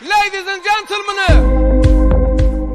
Ladies and gentlemen.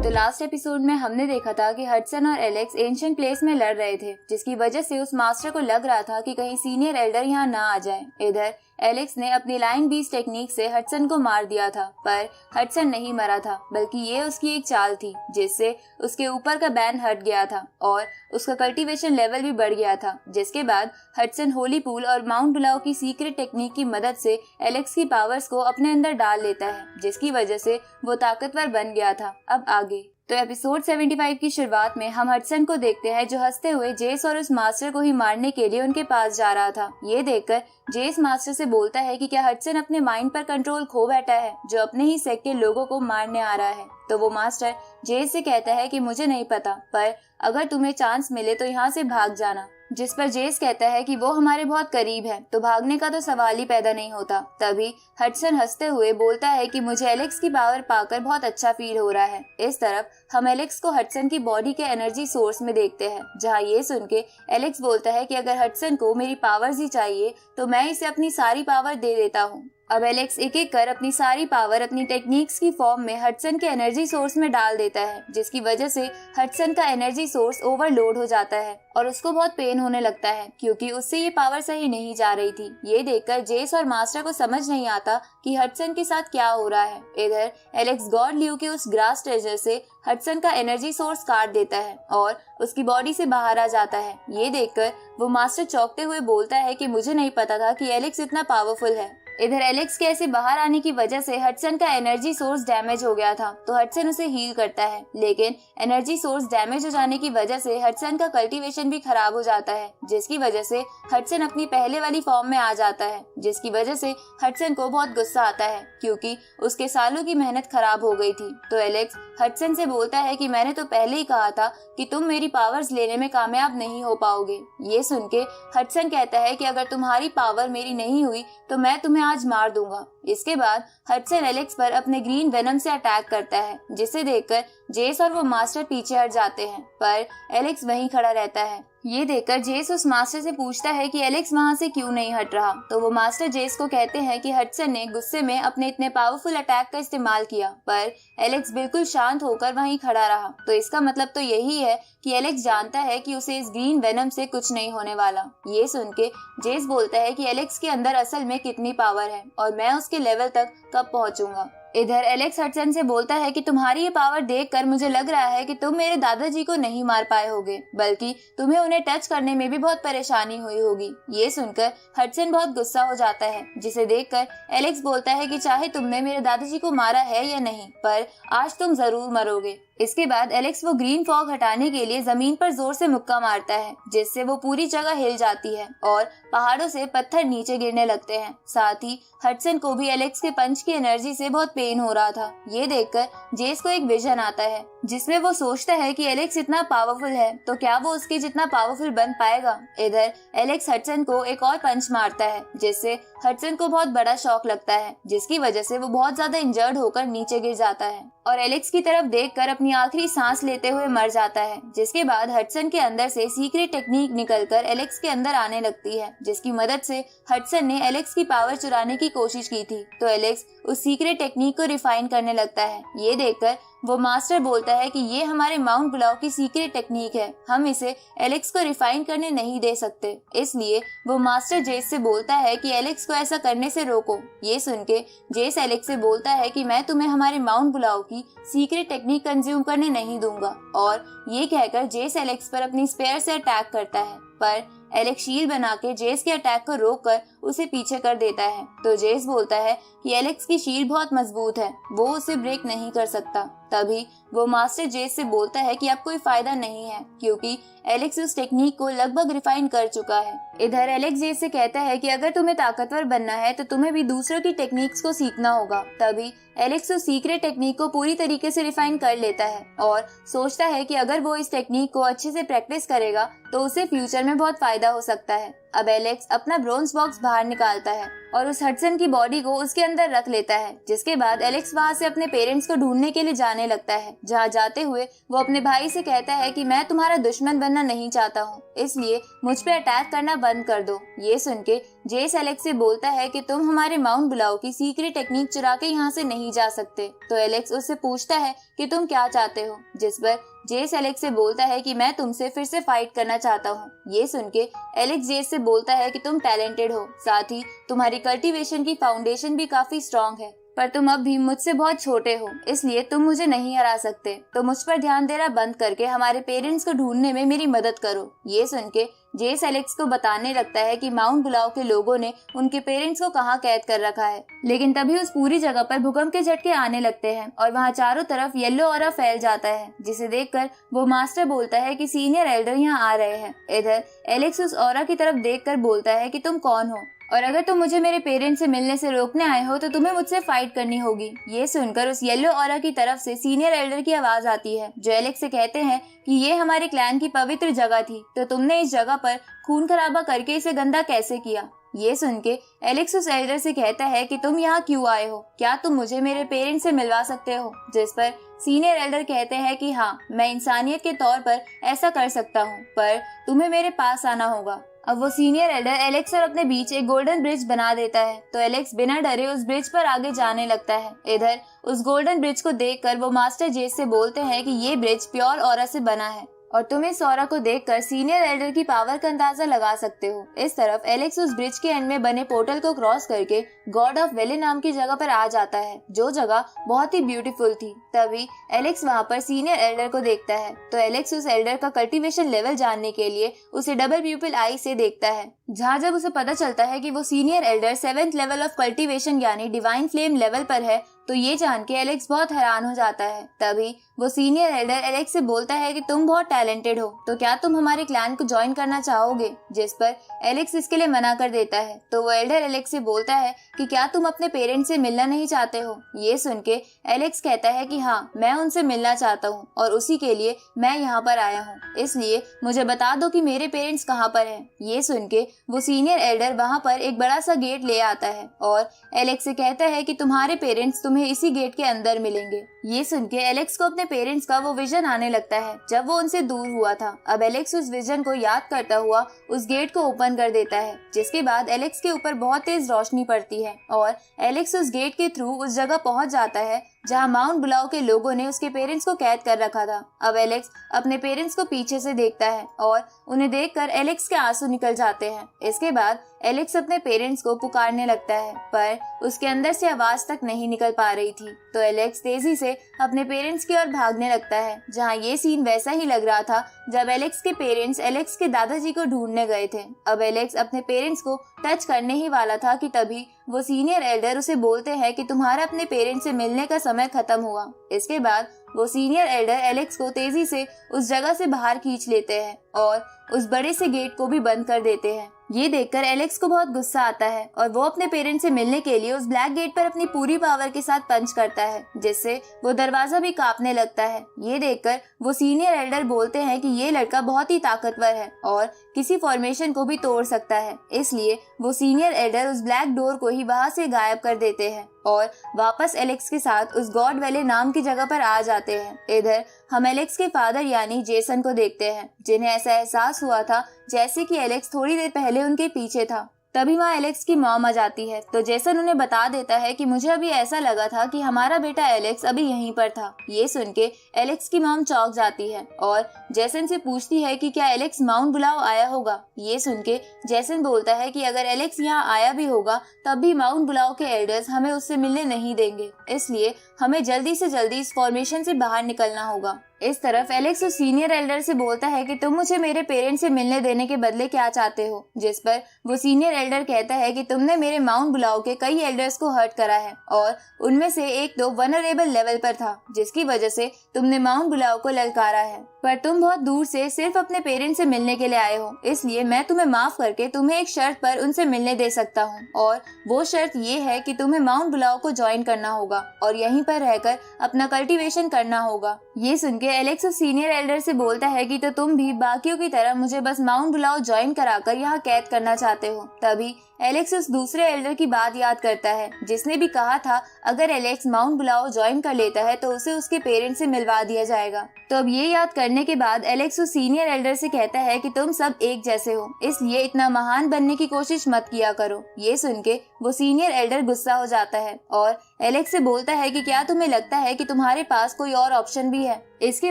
तो last episode में हमने देखा था कि हडसन और एलेक्स एंशिएंट प्लेस में लड़ रहे थे, जिसकी वजह से उस मास्टर को लग रहा था कि कहीं सीनियर एल्डर यहाँ ना आ जाए। इधर एलेक्स ने अपनी लाइन बीस टेक्निक से हडसन को मार दिया था, पर हडसन नहीं मरा था, बल्कि ये उसकी एक चाल थी जिससे उसके ऊपर का बैन हट गया था और उसका कल्टीवेशन लेवल भी बढ़ गया था। जिसके बाद हडसन होली पूल और माउंट बुलाओ की सीक्रेट टेक्निक की मदद से एलेक्स की पावर्स को अपने अंदर डाल लेता है, जिसकी वजह से वो ताकतवर बन गया था। अब आगे तो एपिसोड 75 की शुरुआत में हम हडसन को देखते हैं, जो हंसते हुए जेस और उस मास्टर को ही मारने के लिए उनके पास जा रहा था। ये देखकर जेस मास्टर से बोलता है कि क्या हडसन अपने माइंड पर कंट्रोल खो बैठा है, जो अपने ही सेक्ट के लोगों को मारने आ रहा है। तो वो मास्टर जेस से कहता है कि मुझे नहीं पता, पर अगर तुम्हें चांस मिले तो यहाँ से भाग जाना। जिस पर जेस कहता है कि वो हमारे बहुत करीब है, तो भागने का तो सवाल ही पैदा नहीं होता। तभी हडसन हंसते हुए बोलता है कि मुझे एलेक्स की पावर पाकर बहुत अच्छा फील हो रहा है। इस तरफ हम एलेक्स को हडसन की बॉडी के एनर्जी सोर्स में देखते हैं, जहाँ ये सुन के एलेक्स बोलता है कि अगर हडसन को मेरी पावर्स ही चाहिए तो मैं इसे अपनी सारी पावर दे देता हूँ। अब एलेक्स एक एक कर अपनी सारी पावर अपनी टेक्निक्स की फॉर्म में हडसन के एनर्जी सोर्स में डाल देता है, जिसकी वजह से हडसन का एनर्जी सोर्स ओवरलोड हो जाता है और उसको बहुत पेन होने लगता है, क्योंकि उससे ये पावर सही नहीं जा रही थी। ये देखकर जेस और मास्टर को समझ नहीं आता कि हडसन के साथ क्या हो रहा है। इधर एलेक्स गॉड ल्यू के उस ग्रास ट्रेजर से हडसन का एनर्जी सोर्स काट देता है और उसकी बॉडी से बाहर आ जाता है। ये देखकर वो मास्टर चौंकते हुए बोलता है कि मुझे नहीं पता था कि एलेक्स इतना पावरफुल है। इधर एलेक्स के ऐसे बाहर आने की वजह से हडसन का एनर्जी सोर्स डैमेज हो गया था, तो हडसन उसे हील करता है, लेकिन एनर्जी सोर्स डैमेज हो जाने की वजह से हडसन का कल्टीवेशन भी खराब हो जाता है, जिसकी वजह से हडसन अपनी पहले वाली फॉर्म में आ जाता है। जिसकी वजह से हडसन को बहुत गुस्सा आता है, क्योंकि उसके सालों की मेहनत खराब हो गई थी। तो एलेक्स हडसन से बोलता है कि मैंने तो पहले ही कहा था कि तुम मेरी पावर्स लेने में कामयाब नहीं हो पाओगे। ये सुन के हडसन कहता है कि अगर तुम्हारी पावर मेरी नहीं हुई तो मैं तुम्हें आज मार दूंगा। इसके बाद हडसन एलेक्स पर अपने ग्रीन वेनम से अटैक करता है, जिसे देखकर जेस और वो मास्टर पीछे हट जाते हैं, पर एलेक्स वहीं खड़ा रहता है। ये देखकर जेस उस मास्टर से पूछता है कि एलेक्स वहाँ से क्यों नहीं हट रहा। तो वो मास्टर जेस को कहते हैं कि हडसन ने गुस्से में अपने इतने पावरफुल अटैक का इस्तेमाल किया, पर एलेक्स बिल्कुल शांत होकर वहीं खड़ा रहा। तो इसका मतलब तो यही है कि एलेक्स जानता है कि उसे इस ग्रीन वेनम से कुछ नहीं होने वाला। ये सुन के जेस बोलता है कि एलेक्स के अंदर असल में कितनी पावर है और मैं उसके लेवल तक कब पहुंचूंगा। इधर एलेक्स हडसन से बोलता है कि तुम्हारी ये पावर देखकर मुझे लग रहा है कि तुम मेरे दादाजी को नहीं मार पाए होगे, बल्कि तुम्हें उन्हें टच करने में भी बहुत परेशानी हुई होगी। ये सुनकर हडसन बहुत गुस्सा हो जाता है, जिसे देखकर एलेक्स बोलता है कि चाहे तुमने मेरे दादाजी को मारा है या नहीं, पर आज तुम जरूर मरोगे। इसके बाद एलेक्स वो ग्रीन फॉग हटाने के लिए जमीन पर जोर से मुक्का मारता है, जिससे वो पूरी जगह हिल जाती है और पहाड़ों से पत्थर नीचे गिरने लगते हैं। साथ ही हडसन को भी एलेक्स के पंच की एनर्जी से बहुत पेन हो रहा था। ये देखकर जेस को एक विजन आता है, जिसमें वो सोचता है कि एलेक्स इतना पावरफुल है तो क्या वो उसके जितना पावरफुल बन पाएगा। इधर एलेक्स हडसन को एक और पंच मारता है, जिससे हडसन को बहुत बड़ा शॉक लगता है, जिसकी वजह से वो बहुत ज्यादा इंजर्ड होकर नीचे गिर जाता है और एलेक्स की तरफ देखकर अपनी आखिरी सांस लेते हुए मर जाता है। जिसके बाद हडसन के अंदर से सीक्रेट टेक्निक निकलकर एलेक्स के अंदर आने लगती है, जिसकी मदद से हडसन ने एलेक्स की पावर चुराने की कोशिश की थी। तो एलेक्स उस सीक्रेट टेक्निक को रिफाइन करने लगता है। ये देखकर वो मास्टर बोलता है कि ये हमारे माउंट बुलाओ की सीक्रेट टेक्निक है, हम इसे एलेक्स को रिफाइन करने नहीं दे सकते। इसलिए वो मास्टर जेस से बोलता है कि एलेक्स को ऐसा करने से रोको। ये सुन के जेस एलेक्स से बोलता है कि मैं तुम्हें हमारे माउंट बुलाओ की सीक्रेट टेक्निक कंज्यूम करने नहीं दूंगा, और ये कहकर जेस एलेक्स पर अपनी स्पेयर से अटैक करता है, पर एलेक्स शील्ड बना के जेस के अटैक को रोककर उसे पीछे कर देता है। तो जेस बोलता है कि एलेक्स की शील्ड बहुत मजबूत है, वो उसे ब्रेक नहीं कर सकता। तभी वो मास्टर जेस से बोलता है कि अब कोई फायदा नहीं है, क्योंकि एलेक्स उस टेक्निक को लगभग रिफाइन कर चुका है। इधर एलेक्स जेस से कहता है कि अगर तुम्हें ताकतवर बनना है तो तुम्हें भी दूसरों की टेक्निक्स को सीखना होगा। तभी एलेक्स उस सीक्रेट टेक्निक को पूरी तरीके से रिफाइन कर लेता है और सोचता है कि अगर वो इस टेक्निक को अच्छे से प्रैक्टिस करेगा तो उसे फ्यूचर में बहुत फायदा हो सकता है। अब एलेक्स अपना ब्रोंज बॉक्स बाहर निकालता है और उस हडसन की बॉडी को उसके अंदर रख लेता है। जिसके बाद एलेक्स वहाँ से अपने पेरेंट्स को ढूंढने के लिए जाने लगता है, जहाँ जाते हुए वो अपने भाई से कहता है कि मैं तुम्हारा दुश्मन बनना नहीं चाहता हूँ, इसलिए मुझ पे अटैक करना बंद कर दो। ये सुन के जेस एलेक्स से बोलता है कि तुम हमारे माउंट बुलाओ की सीक्रेट टेक्निक चुरा के यहाँ से नहीं जा सकते। तो एलेक्स उससे पूछता है कि तुम क्या चाहते हो, जिस पर जेस एलेक्स से बोलता है कि मैं तुमसे फिर से फाइट करना चाहता हूँ। ये सुन के एलेक्स जेस से बोलता है कि तुम टैलेंटेड हो, साथ ही तुम्हारी कल्टीवेशन की फाउंडेशन भी काफी स्ट्रांग है, पर तुम अब भी मुझसे बहुत छोटे हो, इसलिए तुम मुझे नहीं हरा सकते। तो मुझ पर ध्यान देना बंद करके हमारे पेरेंट्स को ढूंढने में मेरी मदद करो। ये सुन के जेस एलेक्स को बताने लगता है कि माउंट बुलाओ के लोगों ने उनके पेरेंट्स को कहाँ कैद कर रखा है। लेकिन तभी उस पूरी जगह पर भूकंप के झटके आने लगते हैं और वहाँ चारों तरफ येलो ऑरा फैल जाता है, जिसे देखकर वो मास्टर बोलता है कि सीनियर एल्डर यहाँ आ रहे हैं। इधर एलेक्स उस ऑरा की तरफ देखकर बोलता है कि तुम कौन हो, और अगर तुम मुझे मेरे पेरेंट्स से मिलने से रोकने आए हो तो तुम्हें मुझसे फाइट करनी होगी। ये सुनकर उस येलो ऑरा की तरफ से सीनियर एल्डर की आवाज आती है, जो एलेक्स से कहते हैं कि ये हमारे क्लैन की पवित्र जगह थी, तो तुमने इस जगह पर खून खराबा करके इसे गंदा कैसे किया। ये सुन के एलेक्स उस एल्डर से कहता है कि तुम यहाँ क्यों आए हो, क्या तुम मुझे मेरे पेरेंट्स से मिलवा सकते हो। जिस पर सीनियर एल्डर कहते हैं कि हाँ, मैं इंसानियत के तौर पर ऐसा कर सकता हूँ, पर तुम्हें मेरे पास आना होगा। अब वो सीनियर एल्डर एलेक्स और अपने बीच एक गोल्डन ब्रिज बना देता है, तो एलेक्स बिना डरे उस ब्रिज पर आगे जाने लगता है। इधर उस गोल्डन ब्रिज को देखकर वो मास्टर जेस से बोलते हैं कि ये ब्रिज प्योर ऑरा से बना है और तुम इस ऑरा को देखकर सीनियर एल्डर की पावर का अंदाजा लगा सकते हो। इस तरफ एलेक्स उस ब्रिज के एंड में बने पोर्टल को क्रॉस करके गॉड ऑफ वेले नाम की जगह पर आ जाता है, जो जगह बहुत ही ब्यूटीफुल थी। तभी एलेक्स वहाँ पर सीनियर एल्डर को देखता है, तो एलेक्स उस एल्डर का कल्टीवेशन लेवल जानने के लिए उसे डबल प्यूपिल आई से देखता है, जहाँ जब उसे पता चलता है कि वो senior Elder 7th level of cultivation यानी डिवाइन फ्लेम लेवल पर है, तो ये जान के एलेक्स बहुत हैरान हो जाता है। तभी वो सीनियर एल्डर एलेक्स से बोलता है कि तुम बहुत टैलेंटेड हो, तो क्या तुम हमारे क्लैन को ज्वाइन करना चाहोगे। जिस पर एलेक्स इसके लिए मना कर देता है, तो वो एल्डर एलेक्स से बोलता है कि क्या तुम अपने पेरेंट्स से मिलना नहीं चाहते हो। ये सुन के एलेक्स कहता है कि हाँ, मैं उनसे मिलना चाहता हूँ और उसी के लिए मैं यहाँ पर आया हूँ, इसलिए मुझे बता दो कि मेरे पेरेंट्स कहाँ पर हैं। ये सुन के वो सीनियर एल्डर वहाँ पर एक बड़ा सा गेट ले आता है और एलेक्स से कहता है कि तुम्हारे पेरेंट्स तुम्हें इसी गेट के अंदर मिलेंगे। ये सुन के एलेक्स को अपने पेरेंट्स का वो विजन आने लगता है जब वो उनसे दूर हुआ था। अब एलेक्स उस विजन को याद करता हुआ उस गेट को ओपन कर देता है, जिसके बाद एलेक्स के ऊपर बहुत तेज रोशनी पड़ती है और एलेक्स उस गेट के थ्रू उस जगह पहुंच जाता है जहां माउंट बुलाओ के लोगों ने उसके पेरेंट्स को कैद कर रखा था। अब एलेक्स अपने पेरेंट्स को पीछे से देखता है और उन्हें देखकर एलेक्स के आंसू निकल जाते हैं। इसके बाद एलेक्स अपने पेरेंट्स को पुकारने लगता है, पर उसके अंदर से आवाज तक नहीं निकल पा रही थी। तो एलेक्स तेजी से अपने पेरेंट्स की ओर भागने लगता है, जहां ये सीन वैसा ही लग रहा था जब एलेक्स के पेरेंट्स एलेक्स के दादाजी को ढूंढने गए थे। अब एलेक्स अपने पेरेंट्स को टच करने ही वाला था कि तभी वो सीनियर एल्डर उसे बोलते हैं कि तुम्हारा अपने पेरेंट्स से मिलने का समय खत्म हुआ। इसके बाद वो सीनियर एल्डर एलेक्स को तेजी से उस जगह से बाहर खींच लेते हैं और उस बड़े से गेट को भी बंद कर देते हैं। ये देखकर एलेक्स को बहुत गुस्सा आता है और वो अपने पेरेंट्स से मिलने के लिए उस ब्लैक गेट पर अपनी पूरी पावर के साथ पंच करता है, जिससे वो दरवाजा भी कांपने लगता है। ये देखकर वो सीनियर एल्डर बोलते हैं कि ये लड़का बहुत ही ताकतवर है और किसी फॉर्मेशन को भी तोड़ सकता है, इसलिए वो सीनियर एल्डर उस ब्लैक डोर को ही वहाँ से गायब कर देते हैं और वापस एलेक्स के साथ उस गॉड वैले नाम की जगह पर आ जाते हैं। इधर हम एलेक्स के फादर यानी जेसन को देखते हैं, जिन्हें ऐसा एहसास हुआ था जैसे कि एलेक्स थोड़ी देर पहले उनके पीछे था। तभी वहाँ एलेक्स की मॉम आ जाती है, तो जेसन उन्हें बता देता है कि मुझे अभी ऐसा लगा था कि हमारा बेटा एलेक्स अभी यहीं पर था। ये सुन के एलेक्स की मॉम चौंक जाती है और जेसन से पूछती है कि क्या एलेक्स माउंट बुलाओ आया होगा। ये सुन के जेसन बोलता है कि अगर एलेक्स यहाँ आया भी होगा तब भी माउंट बुलाओ के एल्डर्स हमें उससे मिलने नहीं देंगे, इसलिए हमें जल्दी से जल्दी इस फॉर्मेशन से बाहर निकलना होगा। इस तरफ एलेक्स उस सीनियर एल्डर से बोलता है कि तुम मुझे मेरे पेरेंट्स से मिलने देने के बदले क्या चाहते हो। जिस पर वो सीनियर एल्डर कहता है कि तुमने मेरे माउंट बुलाओ के कई एल्डर्स को हर्ट करा है और उनमें से एक तो वनरेबल लेवल पर था, जिसकी वजह से तुमने माउंट बुलाओ को ललकारा है, पर तुम बहुत दूर से सिर्फ अपने पेरेंट्स से मिलने के लिए आए हो, इसलिए मैं तुम्हें माफ करके तुम्हें एक शर्त पर उनसे मिलने दे सकता हूँ और वो शर्त ये है कि तुम्हें माउंट बुलाओ को ज्वाइन करना होगा और यहीं पर रहकर अपना कल्टीवेशन करना होगा। ये सुन के एलेक्स सीनियर एल्डर से बोलता है कि तो तुम भी बाकियों की तरह मुझे बस माउंट बुलाओ ज्वाइन कराकर यहाँ कैद करना चाहते हो। तभी एलेक्स उस दूसरे एल्डर की बात याद करता है जिसने भी कहा था अगर एलेक्स माउंट बुलाओ ज्वाइन कर लेता है तो उसे उसके पेरेंट्स से मिलवा दिया जाएगा। तो अब ये याद करने के बाद एलेक्स उस सीनियर एल्डर से कहता है कि तुम सब एक जैसे हो, इसलिए इतना महान बनने की कोशिश मत किया करो। ये सुन के वो सीनियर एल्डर गुस्सा हो जाता है और एलेक्स से बोलता है कि क्या तुम्हें लगता है कि तुम्हारे पास कोई और ऑप्शन भी है। इसके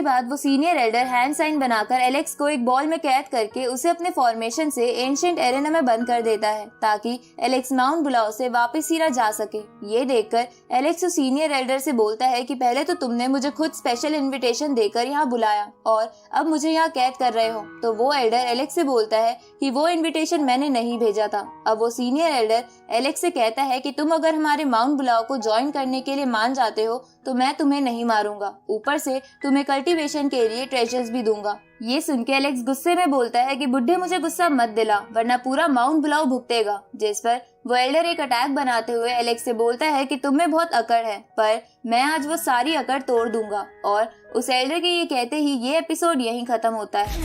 बाद वो सीनियर एल्डर हैंड साइन बनाकर एलेक्स को एक बॉल में कैद करके उसे अपने फॉर्मेशन से एंशिएंट एरेना में बंद कर देता है ताकि एलेक्स माउंट बुलाओ से वापस सीरा जा सके। ये देखकर एलेक्स उस सीनियर एल्डर से बोलता है कि पहले तो तुमने मुझे खुद स्पेशल इनविटेशन देकर यहाँ बुलाया और अब मुझे यहाँ कैद कर रहे हो। तो वो एल्डर एलेक्स से बोलता है कि वो इनविटेशन मैंने नहीं भेजा था। अब वो सीनियर एल्डर एलेक्स से कहता है कि तुम अगर हमारे माउंट बुलाओ को ज्वाइन करने के लिए मान जाते हो तो मैं तुम्हें नहीं मारूंगा, ऊपर से तुम्हें कल्टीवेशन के लिए ट्रेजर्स भी दूंगा। ये सुन के एलेक्स गुस्से में बोलता है कि बुड्ढे मुझे गुस्सा मत दिला वरना पूरा माउंट बुलाओ भुगतेगा। जिस पर वो एल्डर एक अटैक बनाते हुए एलेक्स से बोलता है कि तुम्हें बहुत अकड़ है पर मैं आज वो सारी अकड़ तोड़ दूंगा। और उस एल्डर के ये कहते ही ये एपिसोड यहीं खत्म होता है।